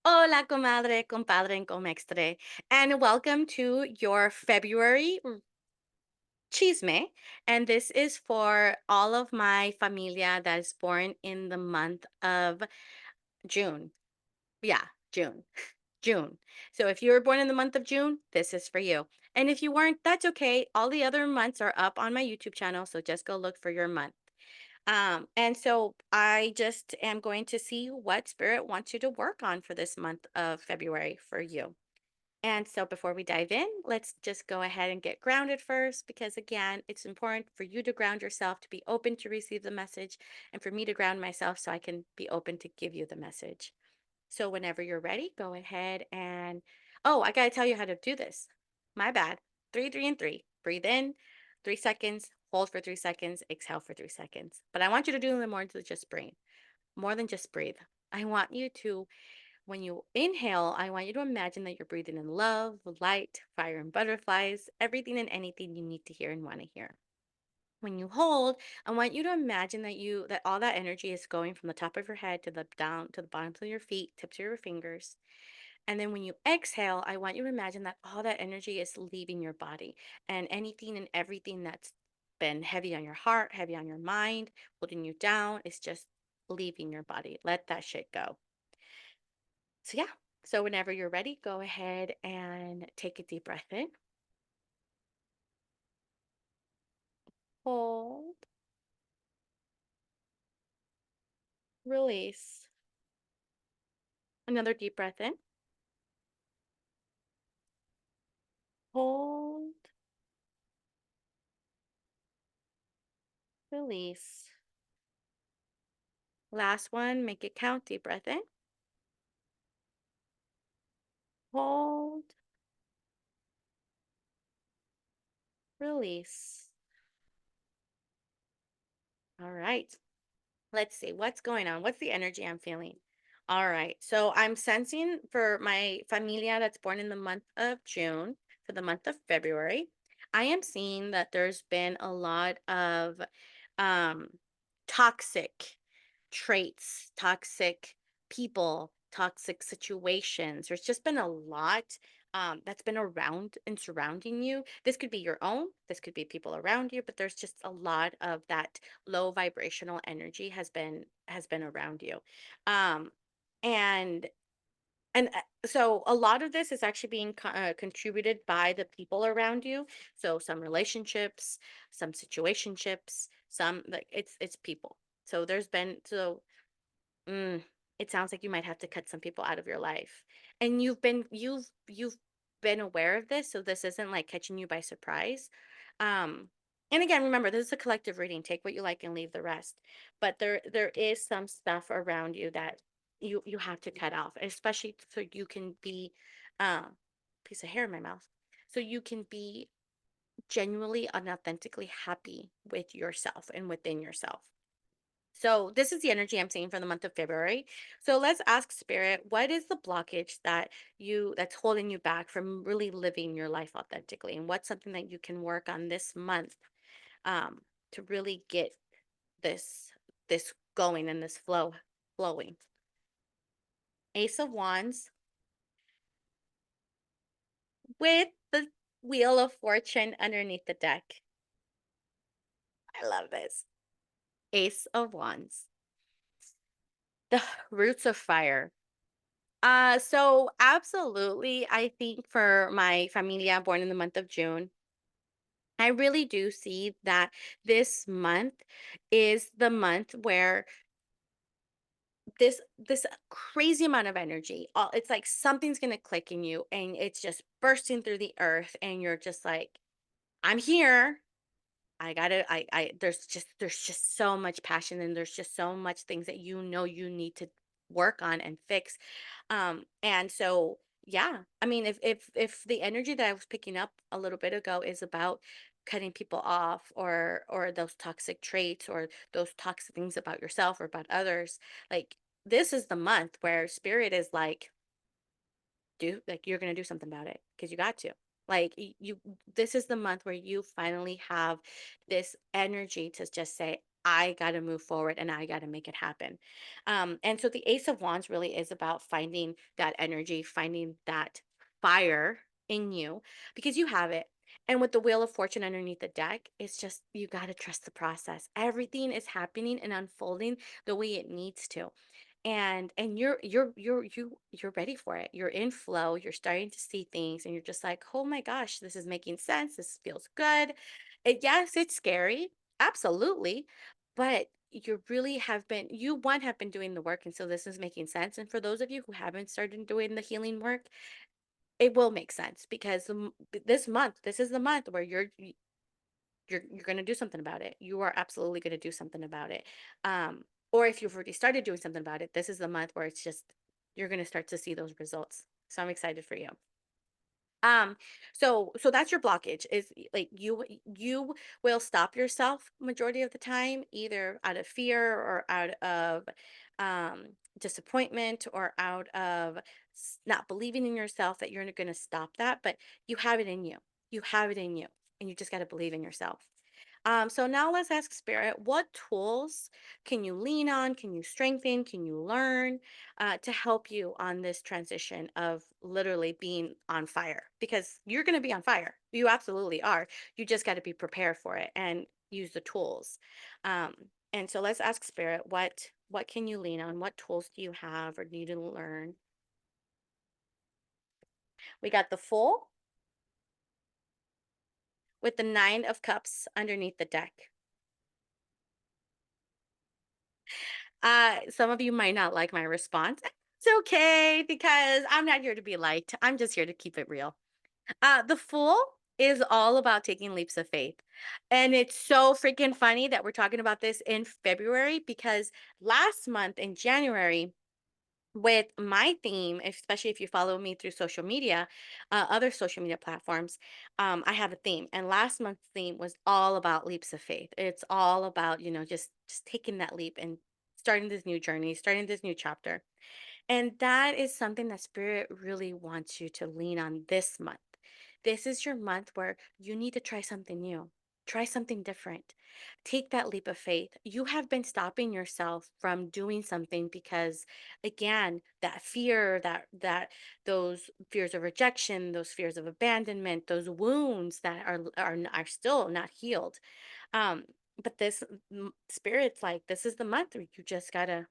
Hola, comadre, compadre, and comextre, and welcome to your February Chisme. And this is for all of my familia that is born in the month of June. Yeah, June. June. So if you were born in the month of June, this is for you. And if you weren't, that's okay. All the other months are up on my YouTube channel, so just go look for your month. And so I just am going to see what spirit wants you to work on for this month of February for you. And so before we dive in, let's just go ahead and get grounded first, because again, it's important for you to ground yourself to be open to receive the message, and for me to ground myself so I can be open to give you the message. So whenever you're ready, go ahead and, oh, I got to tell you how to do this. My bad. Three, three, and three. Breathe in 3 seconds, hold for 3 seconds, exhale for 3 seconds. But I want you to do them more than just breathe. More than just breathe. I want you to, when you inhale, I want you to imagine that you're breathing in love, light, fire, and butterflies, everything and anything you need to hear and want to hear. When you hold, I want you to imagine that all that energy is going from the top of your head to the down to the bottoms of your feet, tips of your fingers. And then when you exhale, I want you to imagine that all that energy is leaving your body, and anything and everything that's been heavy on your heart, heavy on your mind, holding you down is just leaving your body. Let that shit go. So, yeah. So, whenever you're ready, go ahead and take a deep breath in. Hold, release. Another deep breath in. Hold, release. Last one, make it count. Deep breath in. Hold, release. All right. Let's see what's going on. What's the energy I'm feeling? All right. So I'm sensing for my familia that's born in the month of June, for the month of February, I am seeing that there's been a lot of um toxic traits, toxic people, toxic situations. There's just been a lot that's been around and surrounding you. This could be your own, this could be people around you, but there's just a lot of that low vibrational energy has been around you. Um, and so a lot of this is actually being contributed by the people around you. So some relationships, some situationships, some like it's people. So there's been so Mm, it sounds like you might have to cut some people out of your life. And you've been aware of this, so this isn't like catching you by surprise. Um, and again, remember, this is a collective reading. Take what you like and leave the rest. But there is some stuff around you that you have to cut off, especially so you can be piece of hair in my mouth. So you can be genuinely and authentically happy with yourself and within yourself. So this is the energy I'm seeing for the month of February. So let's ask spirit, what is the blockage that's holding you back from really living your life authentically? And what's something that you can work on this month um, to really get this going and this flowing? Ace of Wands with the Wheel of Fortune underneath the deck. I love this. Ace of Wands. The Roots of Fire. So absolutely, I think for my familia born in the month of June, I really do see that this month is the month where this crazy amount of energy, it's like something's gonna click in you, and it's just bursting through the earth, and you're just like, I'm here. I gotta I there's just so much passion, and there's just so much things that you need to work on and fix. And so yeah, I mean if the energy that I was picking up a little bit ago is about cutting people off, or those toxic traits, or those toxic things about yourself or about others, like this is the month where spirit is like, do like you're gonna do something about it because you got to. Like this is the month where you finally have this energy to just say, I got to move forward and I got to make it happen. And so the Ace of Wands really is about finding that energy, finding that fire in you because you have it. And with the Wheel of Fortune underneath the deck, it's just you got to trust the process. Everything is happening and unfolding the way it needs to. And you're ready for it. You're in flow, you're starting to see things and you're just like, "Oh my gosh, this is making sense. This feels good." Yes, it's scary. Absolutely. But you really have been you one have been doing the work and so this is making sense. And for those of you who haven't started doing the healing work, it will make sense because this month, this is the month where you're going to do something about it. You are absolutely going to do something about it. Or if you've already started doing something about it, this is the month where it's just you're going to start to see those results. So I'm excited for you. So that's your blockage is like you will stop yourself majority of the time, either out of fear or out of um disappointment or out of not believing in yourself that you're going to stop that, but you have it in you. You have it in you, and you just got to believe in yourself. So now let's ask Spirit, what tools can you lean on? Can you strengthen? Can you learn to help you on this transition of literally being on fire? Because you're going to be on fire. You absolutely are. You just got to be prepared for it and use the tools. Um, and so let's ask Spirit, what can you lean on? What tools do you have or need to learn? We got the Fool with the Nine of Cups underneath the deck. Some of you might not like my response. It's okay because I'm not here to be liked. I'm just here to keep it real. The Fool is all about taking leaps of faith. And it's so freaking funny that we're talking about this in February because last month in January, with my theme, especially if you follow me through social media, other social media platforms, I have a theme. And last month's theme was all about leaps of faith. It's all about, just taking that leap and starting this new journey, starting this new chapter. And that is something that Spirit really wants you to lean on this month. This is your month where you need to try something new, try something different. Take that leap of faith. You have been stopping yourself from doing something because again, that fear, that those fears of rejection, those fears of abandonment, those wounds that are still not healed. Um but this Spirit's like this is the month where you just gotta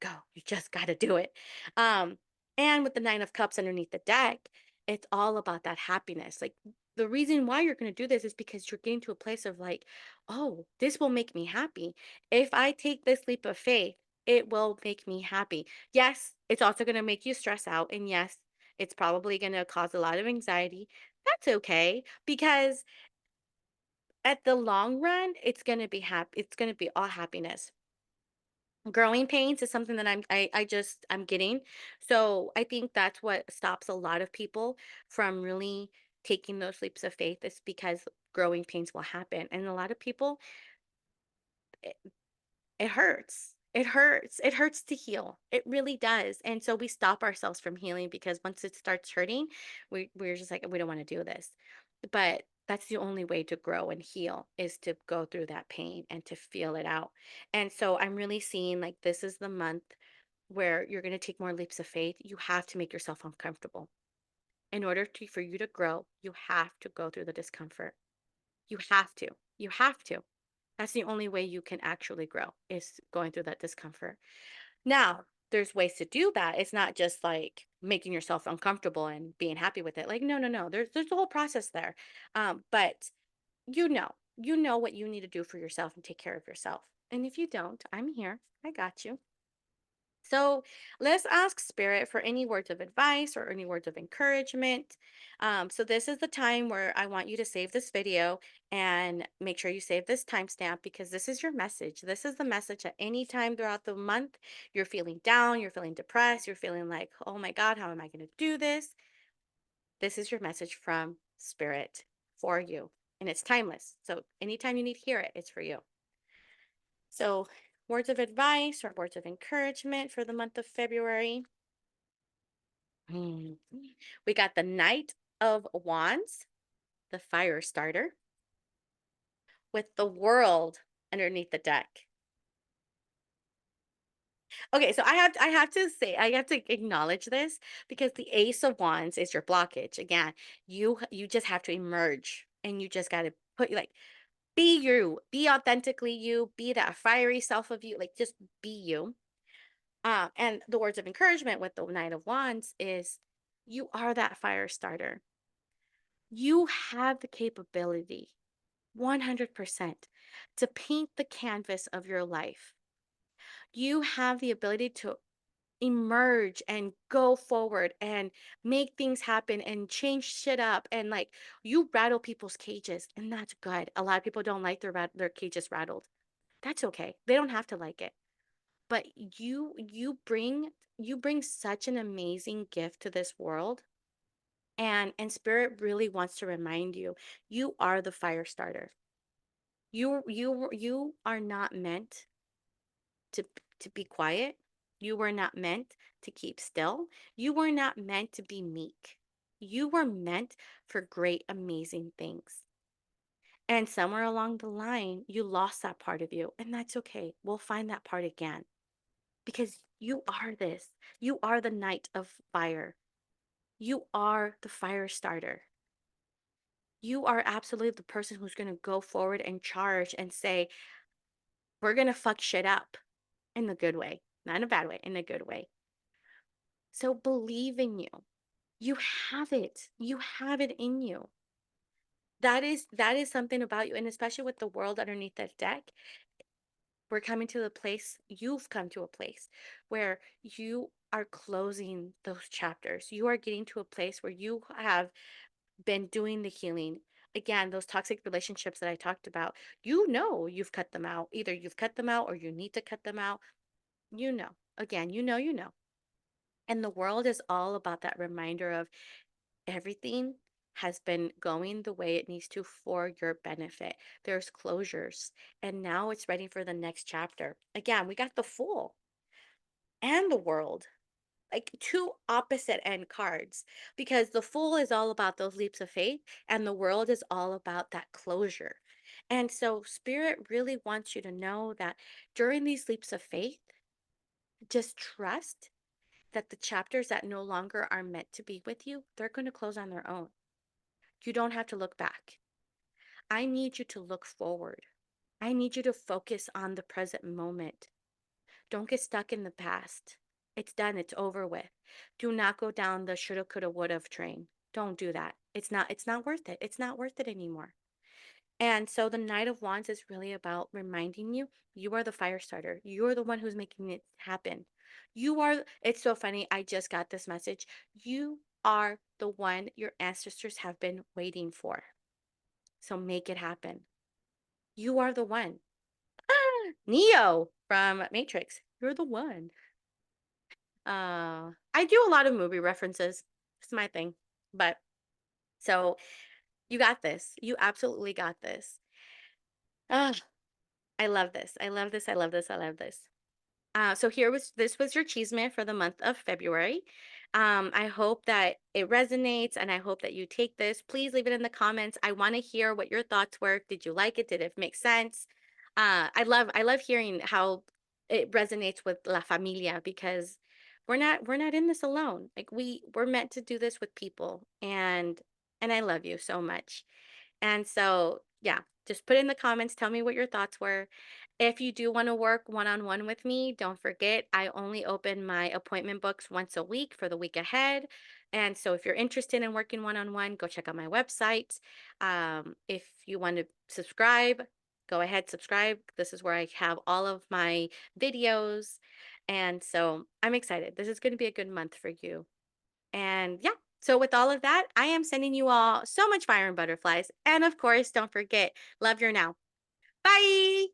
go. You just gotta do it. Um, and with the Nine of Cups underneath the deck, it's all about that happiness. Like the reason why you're gonna do this is because you're getting to a place of like, oh, this will make me happy. If I take this leap of faith, it will make me happy. Yes, it's also gonna make you stress out. And yes, it's probably gonna cause a lot of anxiety. That's okay because at the long run, it's gonna be happy. It's gonna be all happiness. Growing pains is something that I'm getting. So I think that's what stops a lot of people from really taking those leaps of faith is because growing pains will happen. And a lot of people, it, it hurts. It hurts. It hurts to heal. It really does. And so we stop ourselves from healing because once it starts hurting, we're just like, we don't want to do this. But that's the only way to grow and heal is to go through that pain and to feel it out. And so I'm really seeing like this is the month where you're going to take more leaps of faith. You have to make yourself uncomfortable. In order for you to grow, you have to go through the discomfort. You have to. You have to. That's the only way you can actually grow is going through that discomfort. Now, there's ways to do that. It's not just like making yourself uncomfortable and being happy with it. Like, no, no, no. There's a whole process there. But you know what you need to do for yourself and take care of yourself. And if you don't, I'm here. I got you. So let's ask Spirit for any words of advice or any words of encouragement. So this is the time where I want you to save this video and make sure you save this timestamp because this is your message. This is the message at any time throughout the month you're feeling down, you're feeling depressed, you're feeling like, oh my God, how am I going to do this? This is your message from Spirit for you. And it's timeless. So anytime you need to hear it, it's for you. So, words of advice or words of encouragement for the month of February. Mm. We got the Knight of Wands, the fire starter, with the World. underneath the deck. Okay, so I have to acknowledge this because the Ace of Wands is your blockage. Again, you just have to emerge and you just got to put like be you, be authentically you, be that fiery self of you, like just be you. And the words of encouragement with the Knight of Wands is you are that fire starter. You have the capability 100% to paint the canvas of your life. You have the ability to emerge and go forward and make things happen and change shit up and like you rattle people's cages and that's good. A lot of people don't like their cages rattled. That's okay. They don't have to like it. But you bring such an amazing gift to this world, and spirit really wants to remind you you are the fire starter. You are not meant to to be quiet. You were not meant to keep still. You were not meant to be meek. You were meant for great, amazing things. And somewhere along the line, you lost that part of you, and that's okay. We'll find that part again because you are this. You are the knight of fire. You are the fire starter. You are absolutely the person who's going to go forward and charge and say, we're going to fuck shit up in the good way, not in a bad way, in a good way. So believe in you. You have it. You have it in you. That is something about you. And especially with the world underneath that deck, we're coming to the place, you've come to a place where you are closing those chapters. You are getting to a place where you have been doing the healing. Again, those toxic relationships that I talked about, you know you've cut them out. Either you've cut them out or you need to cut them out. You know. Again, you know. And the world is all about that reminder of everything has been going the way it needs to for your benefit. There's closures, and now it's ready for the next chapter. Again, we got the Fool and the World, like two opposite end cards, because the Fool is all about those leaps of faith, and the World is all about that closure. And so, Spirit really wants you to know that during these leaps of faith, just trust that the chapters that no longer are meant to be with you, they're going to close on their own. You don't have to look back. I need you to look forward. I need you to focus on the present moment. Don't get stuck in the past. It's done, it's over with. Do not go down the shoulda, coulda, woulda train. Don't do that. It's not worth it. It's not worth it anymore. And so the Knight of Wands is really about reminding you you are the fire starter. You're the one who's making it happen. It's so funny. I just got this message. You are the one your ancestors have been waiting for. So make it happen. You are the one. Neo from Matrix. You're the one. I do a lot of movie references. It's my thing. But so you got this. You absolutely got this. Ah, I love this. I love this. I love this. I love this. So this was your Chisme for the month of February. I hope that it resonates and I hope that you take this. Please leave it in the comments. I want to hear what your thoughts were. Did you like it? Did it make sense? I love hearing how it resonates with La Familia because we're not in this alone. Like we're meant to do this with people and I love you so much. And so, yeah, just put in the comments, tell me what your thoughts were. If you do want to work one on one with me, don't forget, I only open my appointment books once a week for the week ahead. And so, if you're interested in working one on one, go check out my website. If you want to subscribe, go ahead, subscribe. This is where I have all of my videos. And so, I'm excited. This is going to be a good month for you. And yeah, so with all of that, I am sending you all so much fire and butterflies. And of course, don't forget, love your now. Bye.